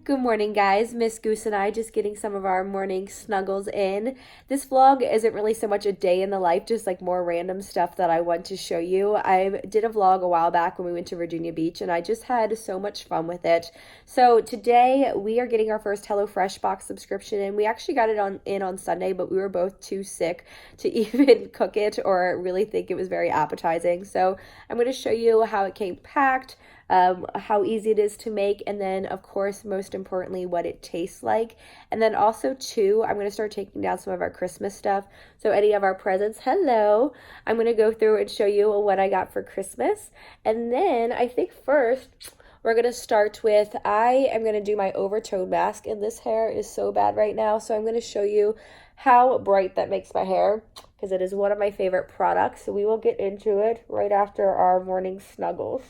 Good morning, guys. Miss Goose and I just getting some of our morning snuggles in. This vlog isn't really so much a day in the life, just like more random stuff that I want to show you. I did a vlog a while back when we went to Virginia Beach, and I just had so much fun with it. So today we are getting our first HelloFresh box subscription, and we actually got it on Sunday, but we were both too sick to even cook it or really think it was very appetizing. So I'm going to show you how it came packed, how easy it is to make, and then of course most importantly what it tastes like. And then also too, I'm going to start taking down some of our Christmas stuff, so any of our presents, hello, I'm going to go through and show you what I got for Christmas. And then I think first we're going to start with, I am going to do my Overtone mask, and this hair is so bad right now, so I'm going to show you how bright that makes my hair because it is one of my favorite products. So we will get into it right after our morning snuggles.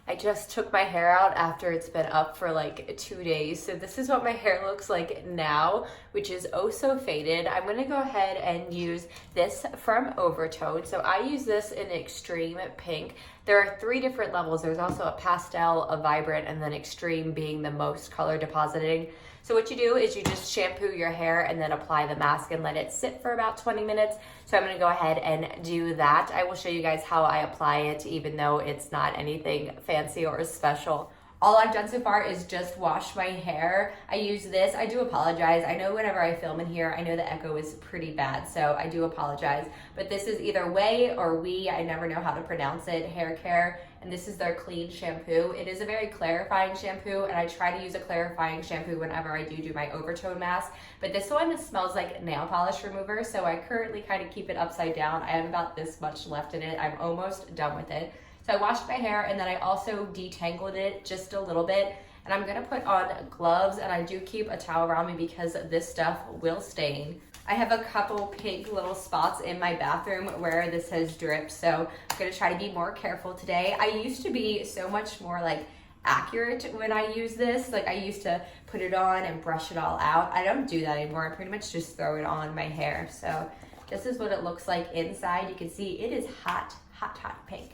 I just took my hair out after it's been up for like 2 days. So this is what my hair looks like now, which is oh so faded. I'm gonna go ahead and use this from Overtone. So I use this in extreme pink. There are 3 different levels. There's also a pastel, a vibrant, and then extreme being the most color depositing. So what you do is you just shampoo your hair and then apply the mask and let it sit for about 20 minutes. So I'm gonna go ahead and do that. I will show you guys how I apply it, even though it's not anything fancy or special. All I've done so far is just wash my hair. I use this. I do apologize. I know whenever I film in here, I know the echo is pretty bad, so I do apologize. But this is either Ouai or We, I never know how to pronounce it, hair care, and this is their clean shampoo. It is a very clarifying shampoo, and I try to use a clarifying shampoo whenever I do my Overtone mask. But this one smells like nail polish remover, so I currently kind of keep it upside down. I have about this much left in it. I'm almost done with it. So I washed my hair and then I also detangled it just a little bit. And I'm gonna put on gloves, and I do keep a towel around me because this stuff will stain. I have a couple pink little spots in my bathroom where this has dripped, so I'm gonna try to be more careful today. I used to be so much more like accurate when I use this. Like I used to put it on and brush it all out. I don't do that anymore. I pretty much just throw it on my hair. So this is what it looks like inside. You can see it is hot, hot, hot pink.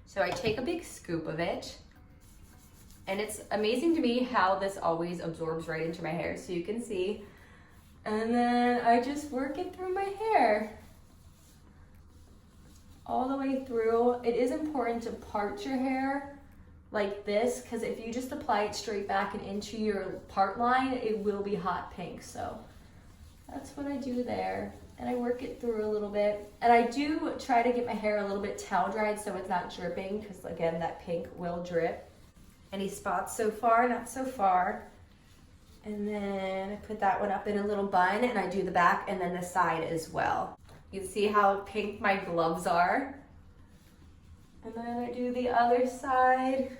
So I take a big scoop of it, and it's amazing to me how this always absorbs right into my hair, so you can see. And then I just work it through my hair all the way through. It is important to part your hair like this, because if you just apply it straight back and into your part line, it will be hot pink. So that's what I do there. And I work it through a little bit. And I do try to get my hair a little bit towel dried so it's not dripping, because again, that pink will drip. Any spots so far? Not so far. And then I put that one up in a little bun, and I do the back and then the side as well. You can see how pink my gloves are. And then I do the other side.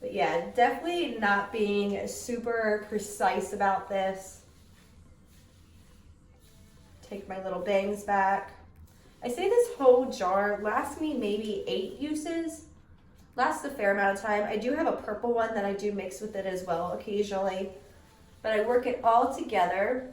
But yeah, definitely not being super precise about this. Take my little bangs back. I say this whole jar lasts me maybe 8 uses. Lasts a fair amount of time. I do have a purple one that I do mix with it as well occasionally. But I work it all together.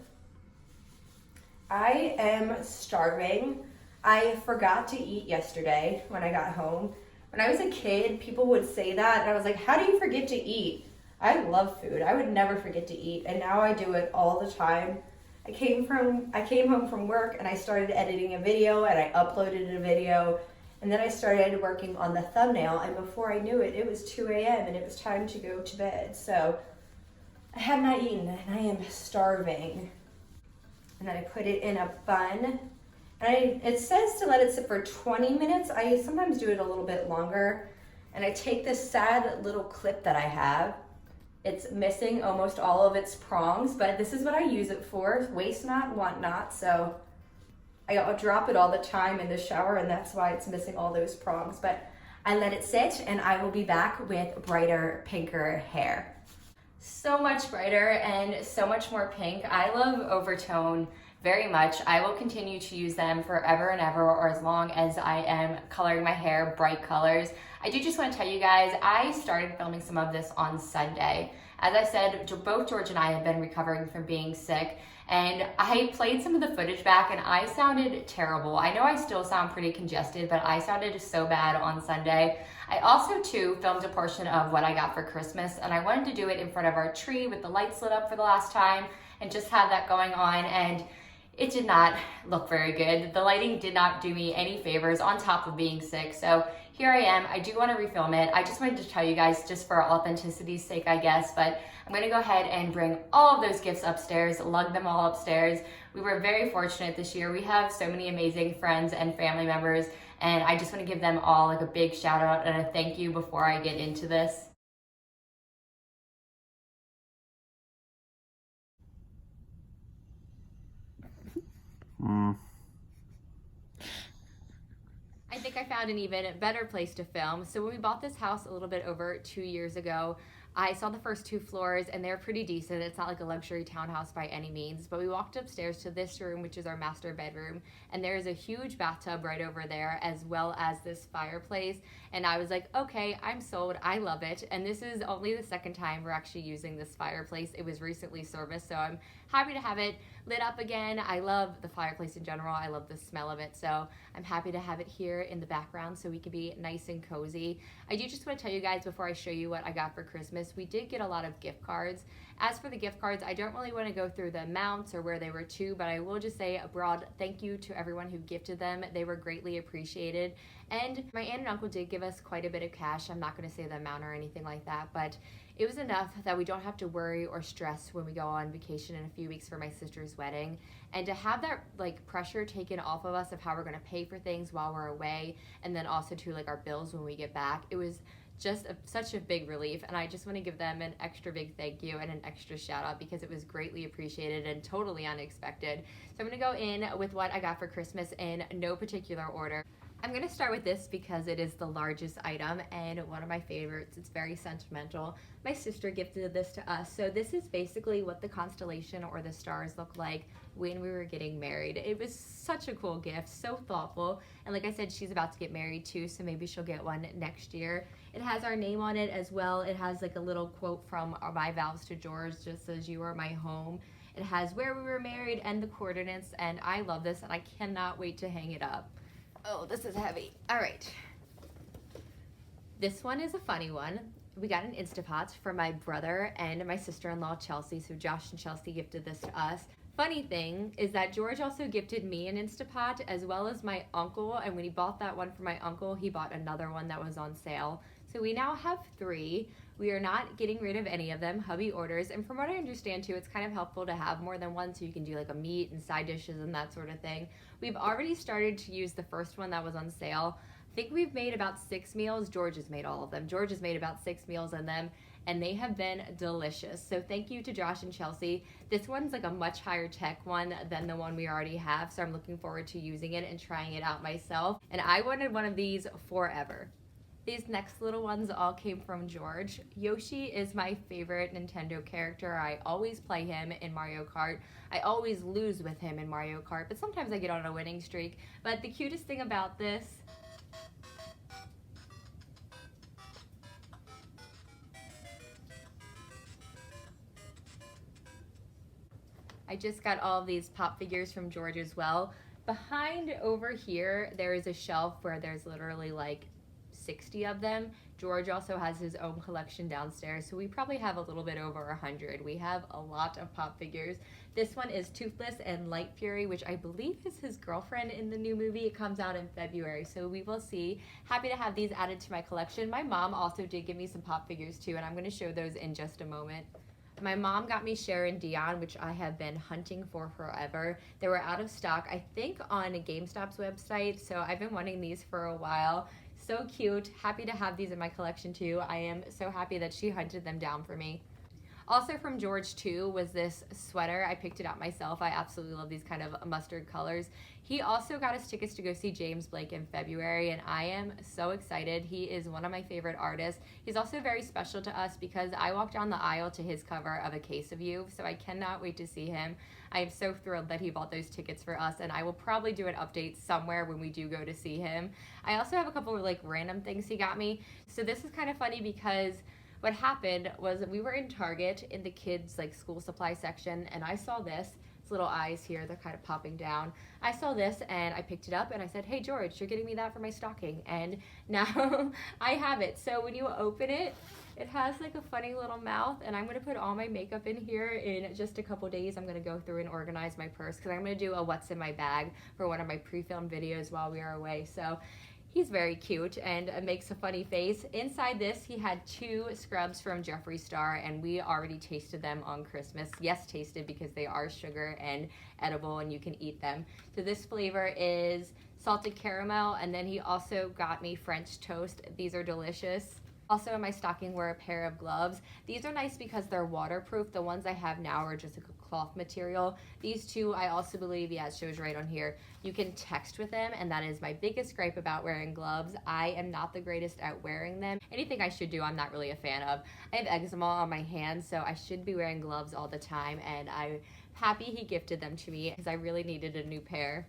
I am starving. I forgot to eat yesterday when I got home. When I was a kid, people would say that, and I was like, how do you forget to eat? I love food. I would never forget to eat, and now I do it all the time. I came home from work, and I started editing a video, and I uploaded a video, and then I started working on the thumbnail, and before I knew it, it was 2 a.m., and it was time to go to bed. So I have not eaten, and I am starving. And then I put it in a bun. And it says to let it sit for 20 minutes. I sometimes do it a little bit longer. And I take this sad little clip that I have. It's missing almost all of its prongs, but this is what I use it for. Waste not, want not. So I drop it all the time in the shower, and that's why it's missing all those prongs. But I let it sit, and I will be back with brighter, pinker hair. So much brighter and so much more pink. I love Overtone very much. I will continue to use them forever and ever, or as long as I am coloring my hair bright colors. I do just want to tell you guys, I started filming some of this on Sunday, As I said, both George and I have been recovering from being sick, and I played some of the footage back and I sounded terrible. I know I still sound pretty congested, but I sounded so bad on Sunday. I also too filmed a portion of what I got for Christmas, and I wanted to do it in front of our tree with the lights lit up for the last time and just have that going on, and it did not look very good. The lighting did not do me any favors on top of being sick. So here I am. I do want to refilm it. I just wanted to tell you guys, just for authenticity's sake, I guess, but I'm going to go ahead and bring all of those gifts upstairs, lug them all upstairs. We were very fortunate this year. We have so many amazing friends and family members, and I just want to give them all like a big shout out and a thank you before I get into this. I think I found an even better place to film. So when we bought this house a little bit over 2 years ago, I saw the first 2 floors and they're pretty decent. It's not like a luxury townhouse by any means, but we walked upstairs to this room, which is our master bedroom, and there is a huge bathtub right over there, as well as this fireplace. And I was like, okay, I'm sold. I love it. And this is only the second time we're actually using this fireplace. It was recently serviced, so I'm happy to have it lit up again. I love the fireplace in general. I love the smell of it, so I'm happy to have it here in the background so we can be nice and cozy. I do just want to tell you guys before I show you what I got for Christmas, we did get a lot of gift cards. As for the gift cards, I don't really want to go through the amounts or where they were to, but I will just say a broad thank you to everyone who gifted them. They were greatly appreciated. And my aunt and uncle did give us quite a bit of cash. I'm not going to say the amount or anything like that, but it was enough that we don't have to worry or stress when we go on vacation in a few weeks for my sister's wedding. And to have that like pressure taken off of us of how we're going to pay for things while we're away, and then also to like our bills when we get back, it was just such a big relief, and I just want to give them an extra big thank you and an extra shout out because it was greatly appreciated and totally unexpected. So I'm going to go in with what I got for Christmas in no particular order. I'm going to start with this because it is the largest item and one of my favorites. It's very sentimental. My sister gifted this to us. So this is basically what the constellation or the stars look like when we were getting married. It was such a cool gift, so thoughtful. And like I said, she's about to get married too, so maybe she'll get one next year. It has our name on it as well. It has like a little quote from My Vows to George, just says, "You are my home." It has where we were married and the coordinates, and I love this and I cannot wait to hang it up. Oh, this is heavy. All right. This one is a funny one. We got an Instapot for my brother and my sister-in-law, Chelsea. So Josh and Chelsea gifted this to us. Funny thing is that George also gifted me an Instapot as well as my uncle. And when he bought that one for my uncle, he bought another one that was on sale. So we now have 3. We are not getting rid of any of them. Hubby orders. And from what I understand too, it's kind of helpful to have more than one so you can do like a meat and side dishes and that sort of thing. We've already started to use the first one that was on sale. I think we've made about 6 meals. George has made all of them. George has made about 6 meals on them, and they have been delicious. So thank you to Josh and Chelsea. This one's like a much higher tech one than the one we already have, so I'm looking forward to using it and trying it out myself. And I wanted one of these forever. These next little ones all came from George. Yoshi is my favorite Nintendo character. I always play him in Mario Kart. I always lose with him in Mario Kart, but sometimes I get on a winning streak. But the cutest thing about this I just got all of these pop figures from George as well. Behind over here, there is a shelf where there's literally like 60 of them. George also has his own collection downstairs, so we probably have a little bit over 100. We have a lot of pop figures. This one is Toothless and Light Fury, which I believe is his girlfriend in the new movie. It comes out in February, so we will see. Happy to have these added to my collection. My mom also did give me some pop figures too, and I'm going to show those in just a moment. My mom got me Sharon Dion, which I have been hunting for forever. They were out of stock, I think, on GameStop's website, so I've been wanting these for a while. So cute. Happy to have these in my collection too. I am so happy that she hunted them down for me. Also from George too was this sweater. I picked it out myself. I absolutely love these kind of mustard colors. He also got us tickets to go see James Blake in February, and I am so excited. He is one of my favorite artists. He's also very special to us because I walked down the aisle to his cover of A Case of You, so I cannot wait to see him. I am so thrilled that he bought those tickets for us, and I will probably do an update somewhere when we do go to see him. I also have a couple of like random things he got me. So this is kind of funny because what happened was we were in Target in the kids like school supply section, and I saw this. It's little eyes here, they're kind of popping down. I saw this and I picked it up and I said, hey George, you're getting me that for my stocking. And now I have it. So when you open it, it has like a funny little mouth, and I'm gonna put all my makeup in here in just a couple days. I'm gonna go through and organize my purse because I'm gonna do a what's in my bag for one of my pre-filmed videos while we are away. So he's very cute and makes a funny face. Inside this, he had 2 scrubs from Jeffree Star, and we already tasted them on Christmas. Yes, tasted, because they are sugar and edible and you can eat them. So this flavor is salted caramel, and then he also got me French toast. These are delicious. Also in my stocking were a pair of gloves. These are nice because they're waterproof. The ones I have now are just like a cloth material. These 2, I also believe, yeah, it shows right on here, you can text with them, and that is my biggest gripe about wearing gloves. I am not the greatest at wearing them. Anything I should do, I'm not really a fan of. I have eczema on my hands, so I should be wearing gloves all the time, and I'm happy he gifted them to me because I really needed a new pair.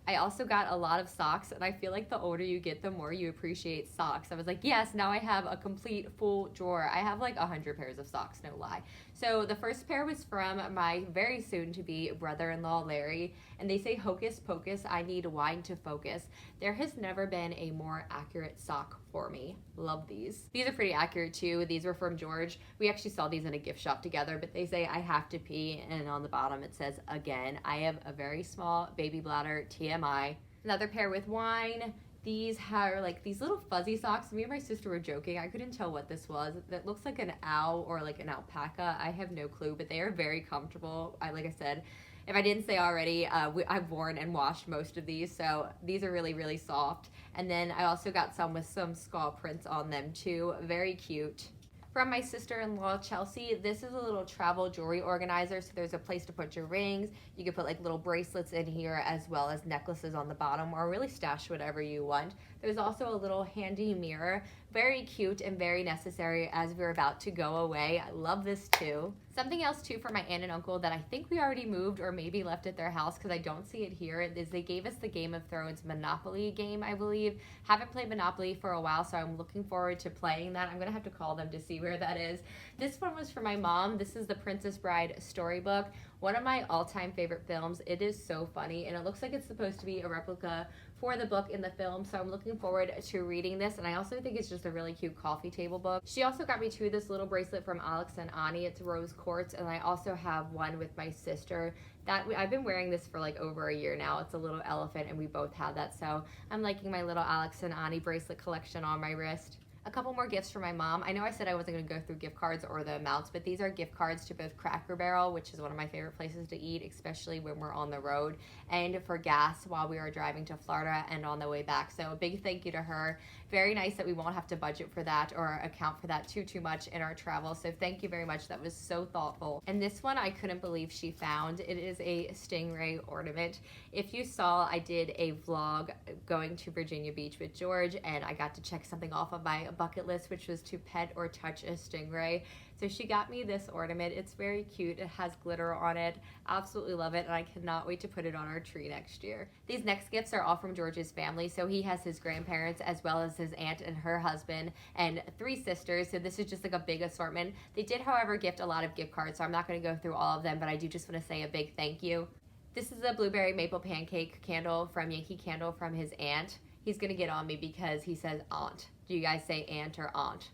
I also got a lot of socks, and I feel like the older you get, the more you appreciate socks. I was like, yes, now I have a complete full drawer. I have like 100 pairs of socks, no lie. So the first pair was from my very soon-to-be brother-in-law, Larry, and they say, hocus pocus, I need wine to focus. There has never been a more accurate sock for me. Love these. These are pretty accurate too. These were from George. We actually saw these in a gift shop together, but they say I have to pee, and on the bottom it says, again. I have a very small baby bladder, TMI. Another pair with wine. These are like these little fuzzy socks. Me and my sister were joking. I couldn't tell what this was. That looks like an owl or like an alpaca. I have no clue, but they are very comfortable. Like I said, if I didn't say already, I've worn and washed most of these, so these are really, really soft. And then I also got some with some skull prints on them too. Very cute. From my sister-in-law, Chelsea, this is a little travel jewelry organizer, so there's a place to put your rings. You can put like little bracelets in here as well as necklaces on the bottom, or really stash whatever you want. There's also a little handy mirror. Very cute and very necessary as we're about to go away. I love this too. Something else too for my aunt and uncle that I think we already moved or maybe left at their house because I don't see it here is they gave us the Game of Thrones Monopoly game, I believe. Haven't played Monopoly for a while, so I'm looking forward to playing that. I'm gonna have to call them to see where that is. This one was for my mom. This is the Princess Bride storybook. One of my all-time favorite films. It is so funny, and it looks like it's supposed to be a replica for the book in the film, so I'm looking forward to reading this, and I also think it's just a really cute coffee table book. She also got me too this little bracelet from Alex and Ani. It's rose quartz, and I also have one with my sister that I've been wearing this for like over a year now. It's a little elephant, and we both have that, so I'm liking my little Alex and Ani bracelet collection on my wrist. A couple more gifts for my mom. I know I said I wasn't going to go through gift cards or the amounts, but these are gift cards to both Cracker Barrel, which is one of my favorite places to eat, especially when we're on the road, and for gas while we are driving to Florida and on the way back. So a big thank you to her. Very nice that we won't have to budget for that or account for that too much in our travel. So thank you very much. That was so thoughtful. And this one I couldn't believe she found. It is a stingray ornament. If you saw, I did a vlog going to Virginia Beach with George, and I got to check something off of my bucket list, which was to pet or touch a stingray. So she got me this ornament. It's very cute. It has glitter on it. Absolutely love it, and I cannot wait to put it on our tree next year. These next gifts are all from George's family. So he has his grandparents as well as his aunt and her husband and 3 sisters. So this is just like a big assortment. They did, however, gift a lot of gift cards, so I'm not going to go through all of them, but I do just want to say a big thank you. This is a blueberry maple pancake candle from Yankee Candle from his aunt. He's going to get on me because he says aunt. Do you guys say aunt or aunt?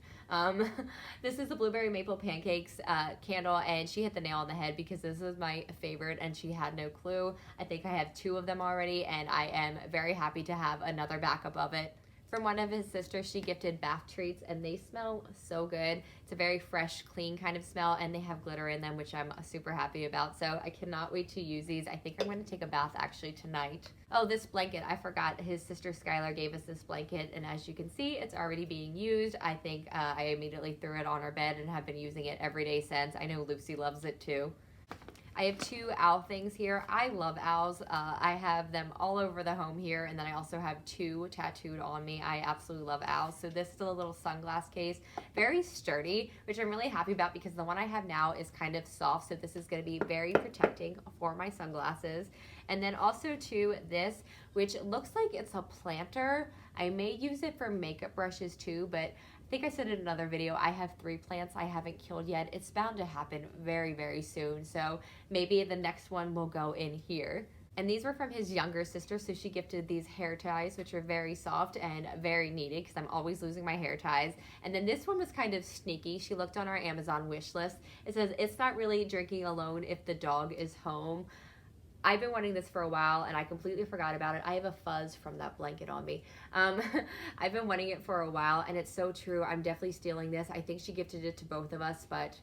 This is the blueberry maple pancakes candle, and she hit the nail on the head because this is my favorite and she had no clue. I think I have 2 of them already, and I am very happy to have another backup of it. From one of his sisters, she gifted bath treats, and they smell so good. It's a very fresh, clean kind of smell, and they have glitter in them, which I'm super happy about. So I cannot wait to use these. I think I'm going to take a bath actually tonight. Oh, this blanket, I forgot. His sister Skylar gave us this blanket, and as you can see, it's already being used. I think I immediately threw it on our bed and have been using it every day since. I know Lucy loves it too. I have 2 owl things here. I love owls. I have them all over the home here, and then I also have 2 tattooed on me. I absolutely love owls. So this is a little sunglass case, very sturdy, which I'm really happy about because the one I have now is kind of soft, so this is going to be very protecting for my sunglasses. And then also too, this, which looks like it's a planter. I may use it for makeup brushes too, but think I said in another video, I have 3 plants I haven't killed yet. It's bound to happen very, very soon. So maybe the next one will go in here. And these were from his younger sister, so she gifted these hair ties, which are very soft and very needed because I'm always losing my hair ties. And then this one was kind of sneaky. She looked on our Amazon wish list. It says, it's not really drinking alone if the dog is home. I've been wanting this for a while and I completely forgot about it. I have a fuzz from that blanket on me. I've been wanting it for a while and it's so true. I'm definitely stealing this. I think she gifted it to both of us, but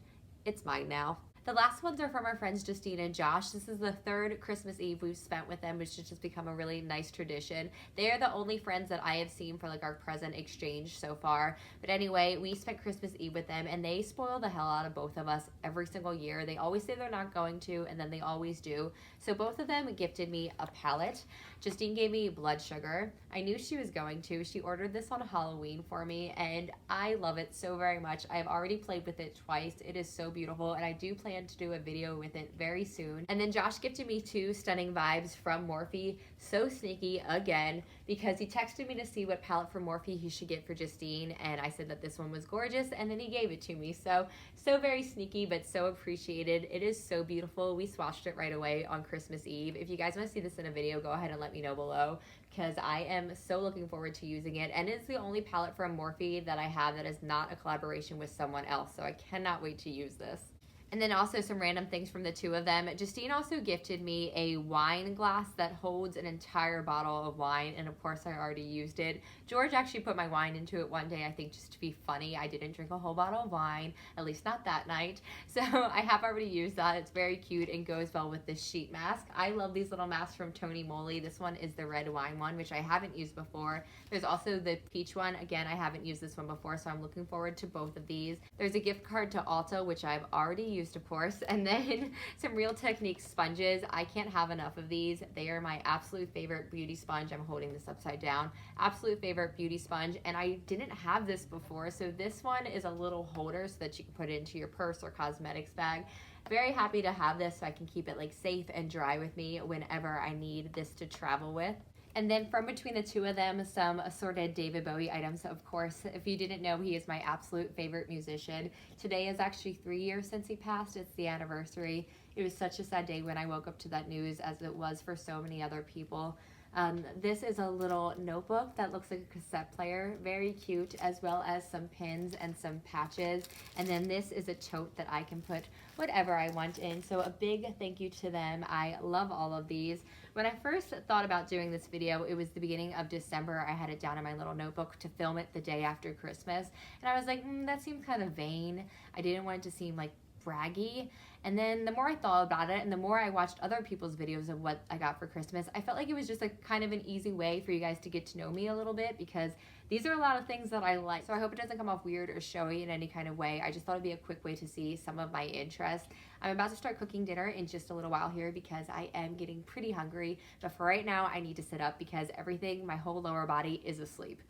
it's mine now. The last ones are from our friends Justine and Josh. This is the 3rd Christmas Eve we've spent with them, which has just become a really nice tradition. They are the only friends that I have seen for like our present exchange so far. But anyway, we spent Christmas Eve with them and they spoil the hell out of both of us every single year. They always say they're not going to, and then they always do. So both of them gifted me a palette. Justine gave me blood sugar. I knew she was going to. She ordered this on Halloween for me and I love it so very much. I've already played with it twice. It is so beautiful and I do plan to do a video with it very soon. And then Josh gifted me 2 stunning vibes from Morphe. So sneaky again because he texted me to see what palette from Morphe he should get for Justine and I said that this one was gorgeous and then he gave it to me. So very sneaky but so appreciated. It is so beautiful. We swatched it right away on Christmas Eve. If you guys want to see this in a video, go ahead and let me know below because I am so looking forward to using it. And it's the only palette from Morphe that I have that is not a collaboration with someone else. So I cannot wait to use this. And then also some random things from the 2 of them. Justine also gifted me a wine glass that holds an entire bottle of wine. And of course I already used it. George actually put my wine into it one day, I think just to be funny. I didn't drink a whole bottle of wine, at least not that night. So I have already used that. It's very cute and goes well with this sheet mask. I love these little masks from Tony Moly. This one is the red wine one, which I haven't used before. There's also the peach one. Again, I haven't used this one before, so I'm looking forward to both of these. There's a gift card to Ulta, which I've already used, of course, and then some Real Techniques sponges. I can't have enough of these. They are my absolute favorite beauty sponge. I'm holding this upside down. Absolute favorite beauty sponge, and I didn't have this before, so this one is a little holder so that you can put it into your purse or cosmetics bag. Very happy to have this so I can keep it like safe and dry with me whenever I need this to travel with. And then from between the 2 of them, some assorted David Bowie items. Of course, if you didn't know, he is my absolute favorite musician. Today is actually 3 years since he passed. It's the anniversary. It was such a sad day when I woke up to that news, as it was for so many other people. This is a little notebook that looks like a cassette player, very cute, as well as some pins and some patches. And then this is a tote that I can put whatever I want in. So a big thank you to them. I love all of these. When I first thought about doing this video, it was the beginning of December. I had it down in my little notebook to film it the day after Christmas. And I was like, that seems kind of vain. I didn't want it to seem like braggy. And then the more I thought about it and the more I watched other people's videos of what I got for Christmas, I felt like it was just like kind of an easy way for you guys to get to know me a little bit because these are a lot of things that I like. So I hope it doesn't come off weird or showy in any kind of way. I just thought it'd be a quick way to see some of my interests. I'm about to start cooking dinner in just a little while here because I am getting pretty hungry. But for right now, I need to sit up because everything, my whole lower body is asleep.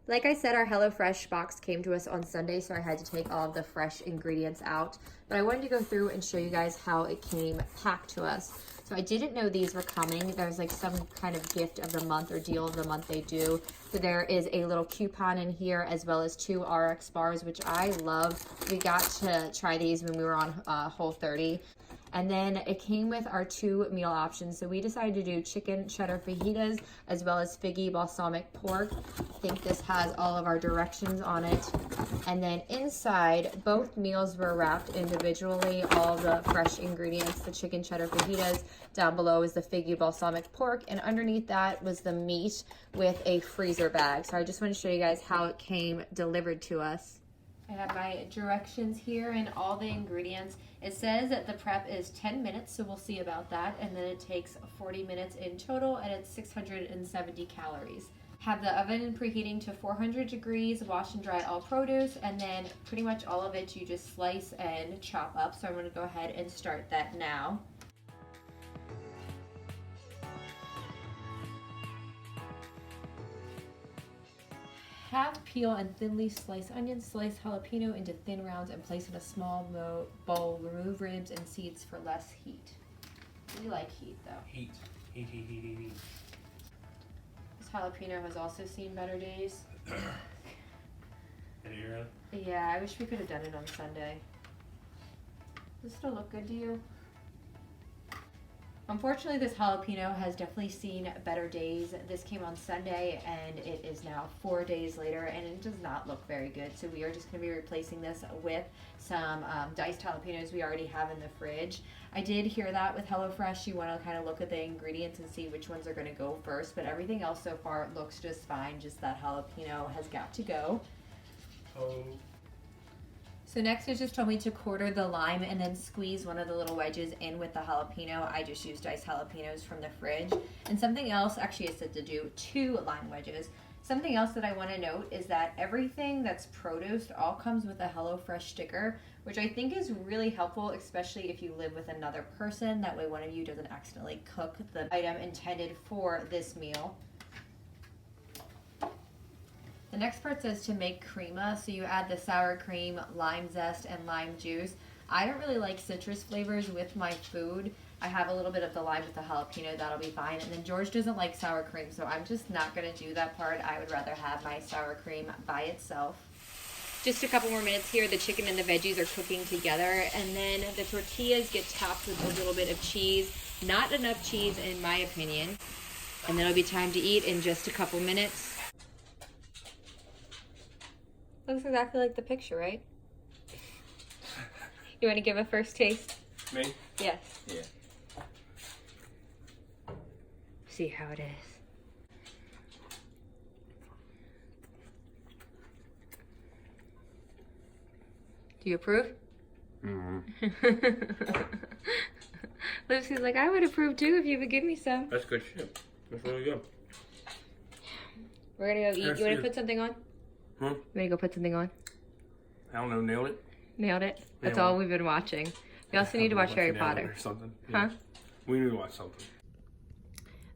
Like I said, our HelloFresh box came to us on Sunday, so I had to take all of the fresh ingredients out. But I wanted to go through and show you guys how it came packed to us. So I didn't know these were coming. There's like some kind of gift of the month or deal of the month they do. So there is a little coupon in here as well as 2 RX bars, which I love. We got to try these when we were on Whole30. And then it came with our 2 meal options. So we decided to do chicken cheddar fajitas as well as figgy balsamic pork. I think this has all of our directions on it. And then inside, both meals were wrapped individually. All the fresh ingredients, the chicken cheddar fajitas. Down below is the figgy balsamic pork. And underneath that was the meat with a freezer bag. So I just want to show you guys how it came delivered to us. I have my directions here and all the ingredients. It says that the prep is 10 minutes, so we'll see about that. And then it takes 40 minutes in total, and it's 670 calories. Have the oven preheating to 400 degrees, wash and dry all produce, and then pretty much all of it you just slice and chop up. So I'm going to go ahead and start that now. Half peel and thinly slice onions, slice jalapeno into thin rounds and place in a small bowl. Remove ribs and seeds for less heat. We like heat though. Heat. This jalapeno has also seen better days. Yeah, I wish we could have done it on Sunday. Does it still look good to you? Unfortunately, this jalapeno has definitely seen better days. This came on Sunday, and it is now 4 days later, and it does not look very good. So we are just going to be replacing this with some diced jalapenos we already have in the fridge. I did hear that with HelloFresh, you want to kind of look at the ingredients and see which ones are going to go first, but everything else so far looks just fine. Just that jalapeno has got to go. So next it just told me to quarter the lime and then squeeze one of the little wedges in with the jalapeno. I just used diced jalapenos from the fridge. And something else, actually it said to do 2 lime wedges. Something else that I want to note is that everything that's produce all comes with a HelloFresh sticker, which I think is really helpful, especially if you live with another person. That way one of you doesn't accidentally cook the item intended for this meal. The next part says to make crema, so you add the sour cream, lime zest, and lime juice. I don't really like citrus flavors with my food. I have a little bit of the lime with the jalapeno, that'll be fine. And then George doesn't like sour cream, so I'm just not gonna do that part. I would rather have my sour cream by itself. Just a couple more minutes here. The chicken and the veggies are cooking together, and then the tortillas get topped with a little bit of cheese. Not enough cheese in my opinion. And then it'll be time to eat in just a couple minutes. Looks exactly like the picture, right? You want to give a first taste? Me? Yes. Yeah. See how it is. Do you approve? Mm-hmm. Lucy's like, I would approve too if you would give me some. That's good shit. That's really good. We're gonna go eat. You want to put something on? Huh? You want to go put something on? I don't know, nailed it. Nailed it. That's Nailed all we've been watching. We also need to watch Harry Potter. Or something. Huh? Yes. We need to watch something.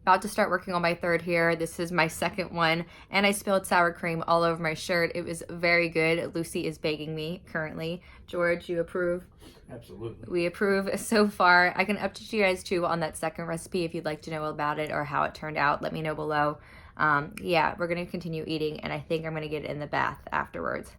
About to start working on my third here. This is my second one, and I spilled sour cream all over my shirt. It was very good. Lucy is begging me currently. George, you approve? Absolutely. We approve so far. I can update you guys too on that second recipe if you'd like to know about it or how it turned out. Let me know below. Yeah, we're gonna continue eating, and I think I'm gonna get in the bath afterwards.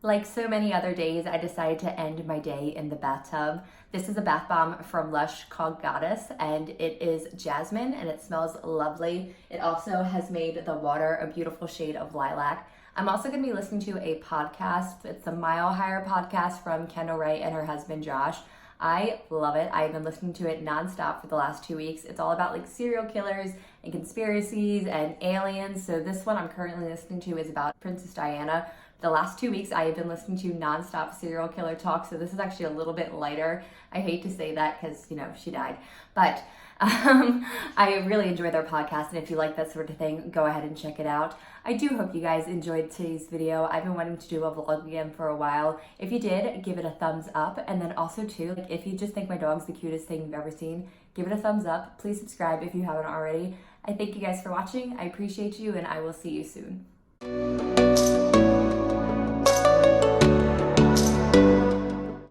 Like so many other days, I decided to end my day in the bathtub. This is a bath bomb from Lush called Goddess, and it is jasmine, and it smells lovely. It also has made the water a beautiful shade of lilac. I'm also going to be listening to a podcast. It's the Mile Higher podcast from Kendall Ray and her husband Josh. I love it. I've been listening to it nonstop for the last 2 weeks. It's all about like serial killers and conspiracies and aliens. So this one I'm currently listening to is about Princess Diana. The last 2 weeks I have been listening to nonstop serial killer talk, so this is actually a little bit lighter. I hate to say that because, you know, she died. But I really enjoy their podcast, and if you like that sort of thing, go ahead and check it out. I do hope you guys enjoyed today's video. I've been wanting to do a vlog again for a while. If you did, give it a thumbs up, and then also too, like, if you just think my dog's the cutest thing you've ever seen, give it a thumbs up. Please subscribe if you haven't already. I thank you guys for watching. I appreciate you, and I will see you soon.